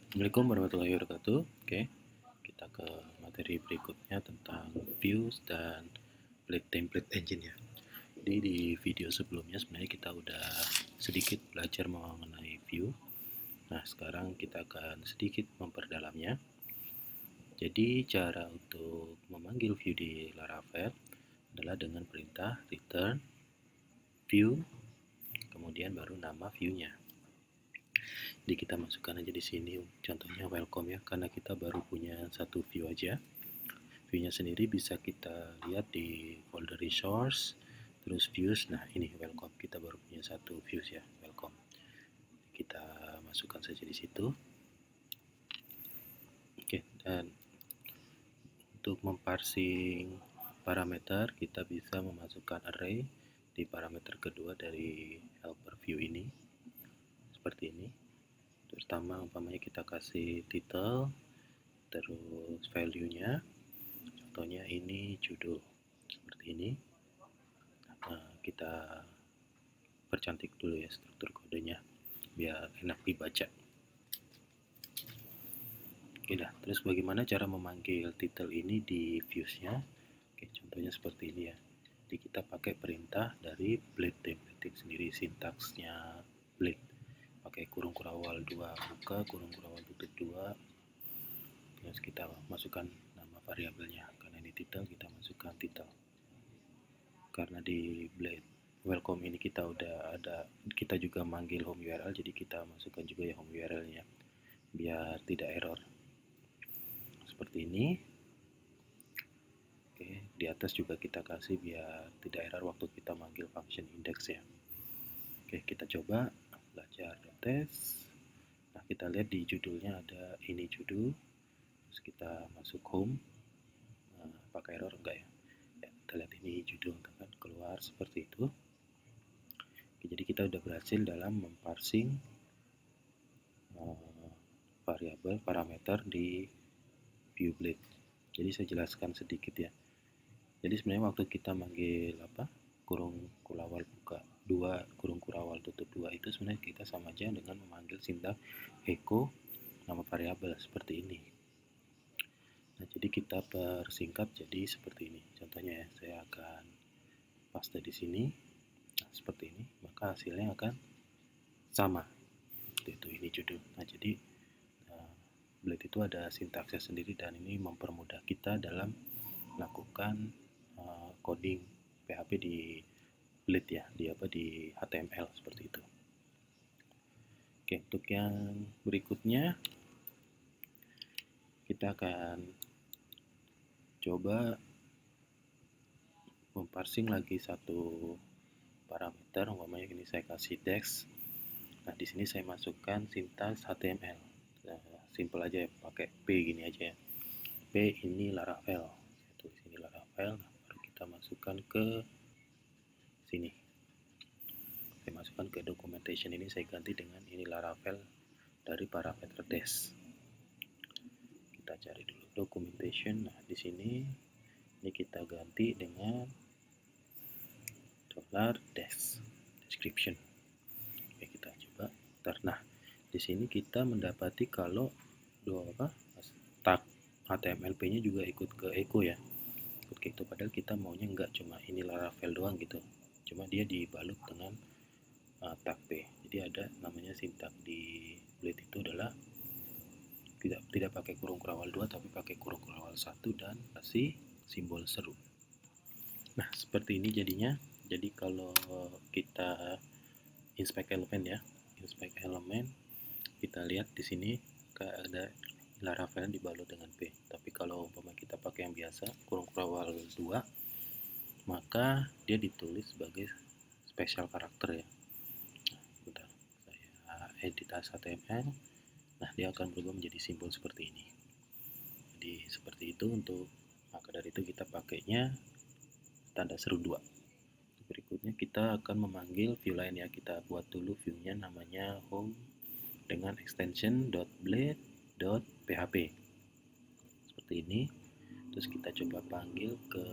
Assalamualaikum warahmatullahi wabarakatuh. Oke, kita ke materi berikutnya tentang views dan blade template engine ya. Jadi di video sebelumnya sebenarnya kita udah sedikit belajar mengenai view. Nah, sekarang kita akan sedikit memperdalamnya. Jadi cara untuk memanggil view di Laravel adalah dengan perintah return view, kemudian baru nama view-nya. Jadi kita masukkan aja di sini contohnya welcome ya, karena kita baru punya satu view aja. View-nya sendiri bisa kita lihat di folder resource, terus views. Nah ini welcome, kita baru punya satu views ya, welcome. Kita masukkan saja di situ. Oke, dan untuk memparsing parameter kita bisa memasukkan array di parameter kedua dari helper view ini seperti ini. Pertama umpamanya kita kasih title, terus value-nya, contohnya ini judul seperti ini. Nah, kita percantik dulu ya struktur kodenya biar enak dibaca. Oke dah, terus bagaimana cara memanggil title ini di views-nya? Oke, contohnya seperti ini ya. Jadi kita pakai perintah dari blade template sendiri, sintaksnya blade. Pakai kurung kurawal 2 buka, kurung kurawal tutup 2. Terus kita masukkan nama variabelnya. Karena ini title, kita masukkan title. Karena di blade welcome ini kita udah ada, kita juga manggil home URL, jadi kita masukkan juga ya home URL-nya biar tidak error. Seperti ini. Oke, di atas juga kita kasih biar tidak error waktu kita manggil function index ya. Oke, kita coba belajar tes. Nah, kita lihat di judulnya ada ini judul. Terus kita masuk home. Nah, apakah error enggak ya? Ya, kita lihat ini judul kan keluar seperti itu. Oke, jadi kita udah berhasil dalam memparsing variabel parameter di view blade. Jadi saya jelaskan sedikit ya. Jadi sebenarnya waktu kita manggil kurung kurawal buka 2 kurung kurawal tutup 2 itu sebenarnya kita sama aja dengan memanggil sintaks echo nama variabel seperti ini. Nah, jadi kita persingkat jadi seperti ini. Contohnya ya, saya akan paste di sini. Nah, seperti ini, maka hasilnya akan sama. Itu ini judul. Nah, jadi blade itu ada sintaksnya sendiri dan ini mempermudah kita dalam melakukan coding PHP di blade ya, di HTML seperti itu. Oke, untuk yang berikutnya kita akan coba memparsing lagi satu parameter, umpamanya ini saya kasih dex. Nah, di sini saya masukkan sintaks HTML. Nah, simple aja ya, pakai P gini aja ya. P ini Laravel. Saya tulis ini Laravel. Nah, baru kita masukkan ke sini. Saya masukkan ke documentation ini, saya ganti dengan ini Laravel dari parameter des. Kita cari dulu documentation. Nah, di sini ini kita ganti dengan $des description. Oke, kita coba. Nah, di sini kita mendapati kalau tag HTML-nya juga ikut ke echo ya. Ikut ke itu, padahal kita maunya nggak cuma ini Laravel doang gitu. Cuma dia dibalut dengan tag P. Jadi ada namanya sintak di blade itu adalah tidak pakai kurung kurawal 2 tapi pakai kurung kurawal 1 dan kasih simbol seru. Nah, seperti ini jadinya. Jadi kalau kita inspect elemen ya, inspect elemen, kita lihat di sini ada Laravel dibalut dengan P. Tapi kalau umpama kita pakai yang biasa, kurung kurawal 2, maka dia ditulis sebagai special karakter ya. Nah, bentar, saya edit HTML. Nah, dia akan berubah menjadi simbol seperti ini. Jadi seperti itu. Untuk maka dari itu kita pakainya tanda seru 2. Berikutnya kita akan memanggil view lain ya. Kita buat dulu view-nya namanya home dengan extension .blade.php seperti ini. Terus kita coba panggil ke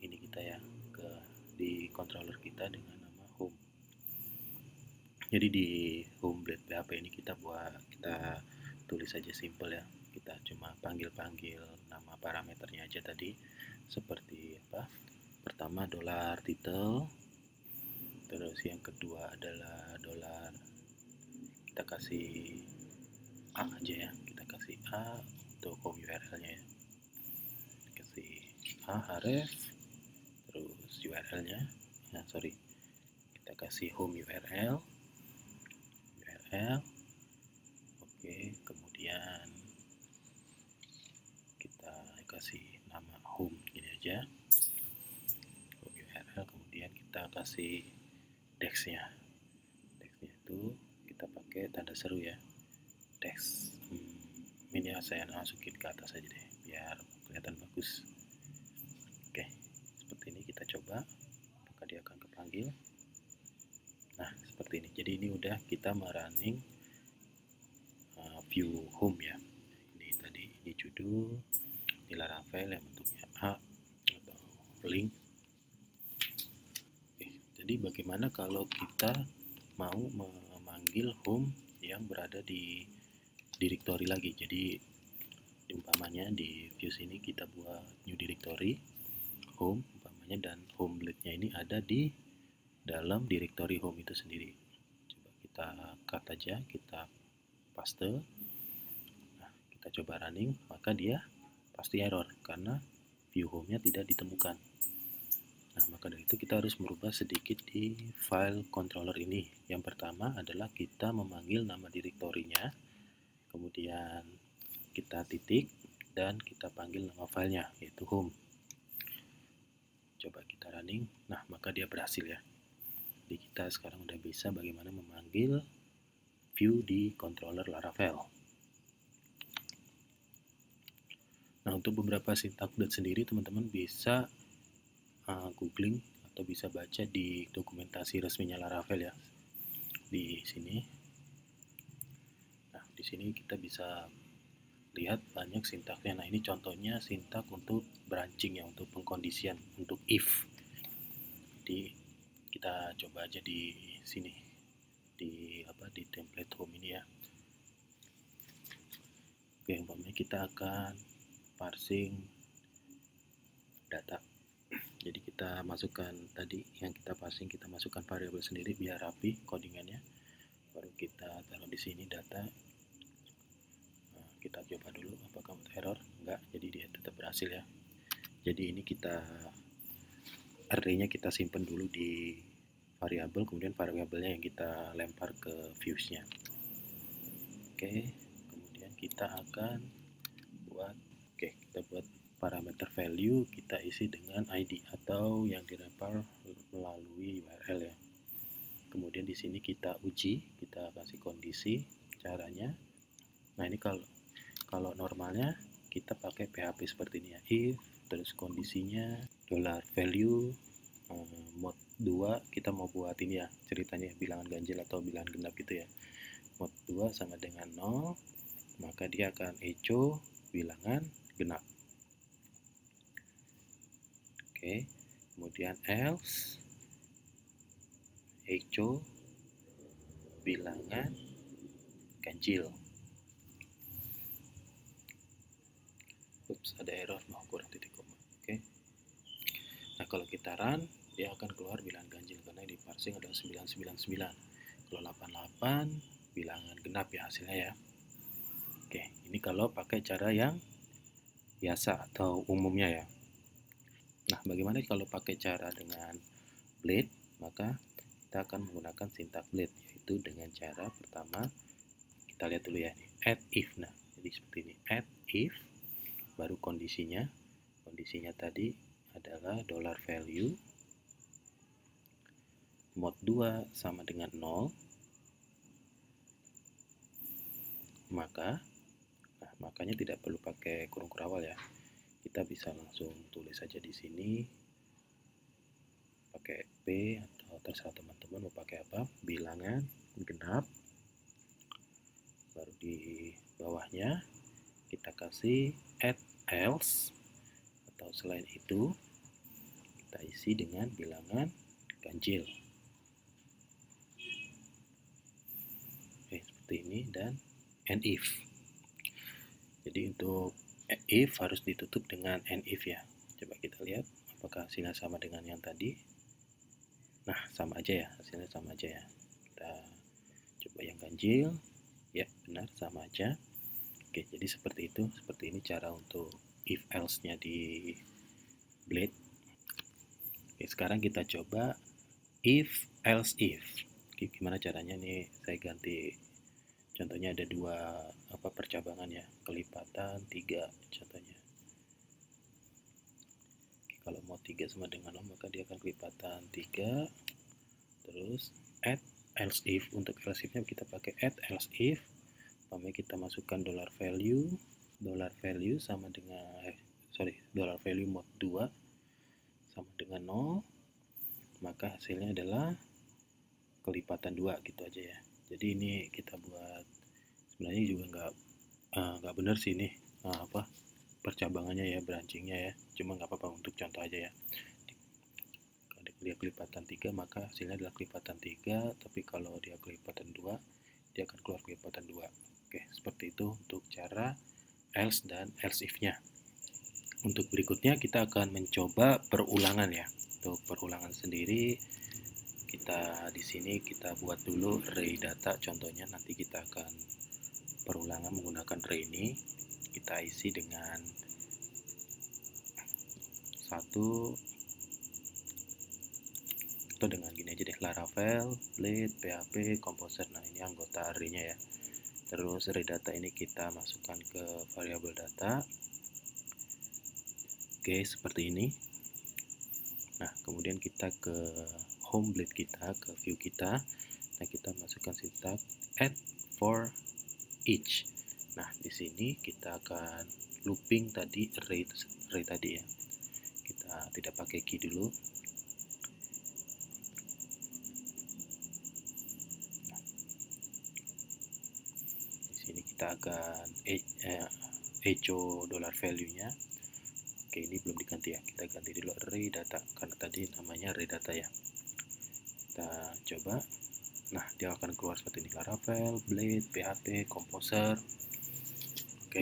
ini kita ya, ke di controller kita dengan nama home. Jadi di home blade PHP ini kita tulis saja simple ya, kita cuma panggil-panggil nama parameternya aja tadi, seperti apa, pertama dolar title, terus yang kedua adalah dolar, kita kasih A aja ya, kita kasih A untuk home URL nya ya, kasih A href, terus URL nya, nah sorry, kita kasih home URL, oke, kemudian kita kasih nama home ini aja, home URL, kemudian kita kasih text-nya itu kita pakai tanda seru ya, text. Ini saya masukin ke atas aja deh biar kelihatan bagus. Oke, seperti ini kita coba apakah dia akan kepanggil. Nah, seperti ini. Jadi ini udah kita merunning view home ya. Ini tadi ini judul, ini Laravel yang bentuknya A atau link. Oke, jadi bagaimana kalau kita mau memanggil home yang berada di directory lagi? Jadi umpamanya di view sini kita buat new directory home umpamanya, dan home blade-nya ini ada di dalam directory home itu sendiri. Coba kita cut aja, kita paste. Nah, kita coba running, maka dia pasti error karena view home-nya tidak ditemukan. Nah, maka dari itu kita harus merubah sedikit di file controller ini. Yang pertama adalah kita memanggil nama direktorinya, kemudian kita titik, dan kita panggil nama filenya, yaitu home. Coba kita running, nah maka dia berhasil ya. Jadi kita sekarang udah bisa bagaimana memanggil view di controller Laravel. Nah, untuk beberapa syntax blade sendiri teman-teman bisa googling atau bisa baca di dokumentasi resminya Laravel ya. Di sini. Nah, di sini kita bisa lihat banyak sintaksnya. Nah, ini contohnya sintak untuk branching ya, untuk pengkondisian, untuk if. Jadi kita coba aja di sini, di template home ini ya. Oke, umpamanya kita akan parsing data. Jadi kita masukkan tadi yang kita parsing, kita masukkan variabel sendiri biar rapi codingannya. Baru kita taruh di sini data. Kita coba dulu apakah error. Enggak, jadi dia tetap berhasil ya. Jadi ini kita array-nya kita simpan dulu di variabel, kemudian variabelnya yang kita lempar ke views-nya. Oke, kemudian kita akan buat kita buat parameter value, kita isi dengan ID atau yang dilempar melalui URL ya. Kemudian di sini kita uji, kita kasih kondisi caranya. Nah, ini kalau normalnya kita pakai PHP seperti ini ya, if terus kondisinya $value mod 2, kita mau buat ini ya ceritanya bilangan ganjil atau bilangan genap gitu ya. Mod 2 sama dengan 0, maka dia akan echo bilangan genap. Oke, kemudian else echo bilangan ganjil. Ups, ada error, mau kurang titik koma. Oke. Nah, kalau kita run, dia akan keluar bilangan ganjil karena di parsing adalah 999. Kalau 88 bilangan genap ya hasilnya ya. Oke, ini kalau pakai cara yang biasa atau umumnya ya. Nah, bagaimana kalau pakai cara dengan blade? Maka kita akan menggunakan syntax blade, yaitu dengan cara pertama kita lihat dulu ya, add if. Nah, jadi seperti ini, add if, baru kondisinya tadi adalah $value mod 2 sama dengan 0, makanya tidak perlu pakai kurung kurawal ya, kita bisa langsung tulis saja di sini pakai P atau terserah teman-teman mau pakai apa, bilangan genap, baru di bawahnya kita kasih add else, atau selain itu kita isi dengan bilangan ganjil. Oke, seperti ini, dan and if. Jadi untuk if harus ditutup dengan and if ya. Coba kita lihat apakah hasilnya sama dengan yang tadi. Nah, sama aja ya, hasilnya sama aja ya. Kita coba yang ganjil. Ya, benar, sama aja. Oke, jadi seperti itu. Seperti ini cara untuk if else-nya di Blade. Oke, sekarang kita coba if else if. Oke, gimana caranya nih? Saya ganti. Contohnya ada dua percabangan ya, kelipatan 3 contohnya. Oke, kalau mau 3 sama dengan 0 maka dia akan kelipatan 3. Terus add else if. Untuk else if-nya kita pakai add else if. Kita masukkan dollar value sama dengan dollar value mod 2 sama dengan 0, maka hasilnya adalah kelipatan 2 gitu aja ya. Jadi ini kita buat, sebenarnya juga nggak benar sih ini percabangannya ya, branchingnya ya, cuma nggak apa-apa untuk contoh aja ya. Kalau dia kelipatan 3 maka hasilnya adalah kelipatan 3, tapi kalau dia kelipatan 2 dia akan keluar kelipatan 2. Oke, seperti itu untuk cara else dan else if-nya. Untuk berikutnya kita akan mencoba perulangan ya. Untuk perulangan sendiri kita di sini kita buat dulu array data contohnya, nanti kita akan perulangan menggunakan array ini. Kita isi dengan atau dengan gini aja deh, Laravel, Blade, PHP, Composer. Nah, ini anggota array-nya ya. Terus array data ini kita masukkan ke variabel data. Oke, seperti ini. Nah, kemudian kita ke home Blade kita, ke view kita. Nah, kita masukkan sintak add for each. Nah, di sini kita akan looping tadi array tadi ya. Kita tidak pakai key dulu. Nah, di sini kita akan echo dollar value-nya. Oke, ini belum diganti ya, kita ganti dulu array data karena tadi namanya array data ya. Kita coba. Nah, dia akan keluar seperti ini, Laravel, Blade, PHP, Composer. Oke.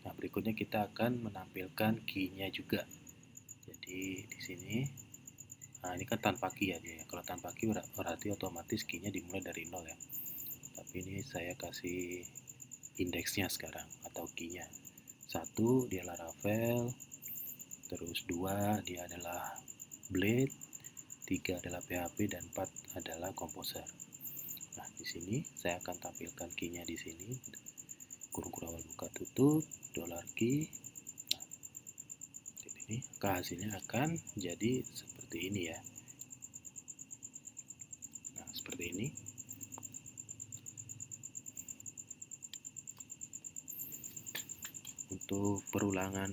Nah, berikutnya kita akan menampilkan key-nya juga. Jadi di sini, nah ini kan tanpa key ya dia. Kalau tanpa key berarti otomatis key-nya dimulai dari 0 ya. Tapi ini saya kasih indeksnya sekarang atau key-nya. 1 dia Laravel, terus 2 dia adalah Blade, 3 adalah PHP, dan 4 adalah Composer. Nah, di sini saya akan tampilkan key-nya di sini. Kurung awal buka tutup, dollar key. Nah, ini hasilnya akan jadi seperti ini ya. Nah, seperti ini. Untuk perulangan,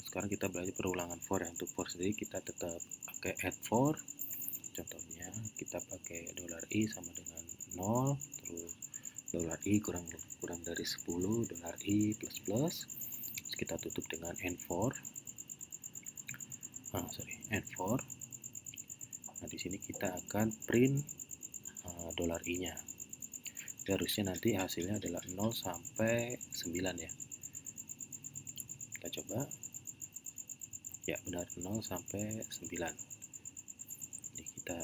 sekarang kita belajar perulangan for ya. Untuk for sendiri kita tetap pakai add for. Contohnya kita pakai dollar $i sama dengan 0, terus dollar $i kurang dari 10, dollar $i plus plus. Terus kita tutup dengan and4. And for. Nah, di sini kita akan print dollar $i-nya. Harusnya nanti hasilnya adalah 0 sampai 9 ya. Kita coba. Ya, benar, 0 sampai 9. Jadi kita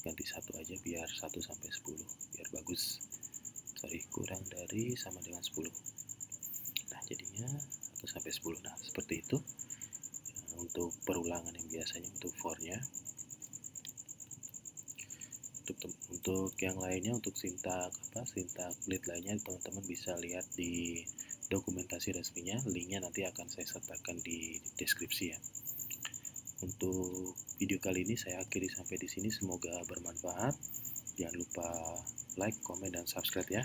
ganti 1 aja biar 1 sampai 10 biar bagus. Kurang dari sama dengan 10. Nah, jadinya 1 sampai 10. Nah, seperti itu untuk perulangan yang biasanya untuk for-nya. Untuk yang lainnya, untuk sintak Blade lainnya, teman-teman bisa lihat di dokumentasi resminya. Linknya nanti akan saya sertakan di deskripsi ya. Untuk video kali ini saya akhiri sampai di sini. Semoga bermanfaat. Jangan lupa like, komen, dan subscribe ya.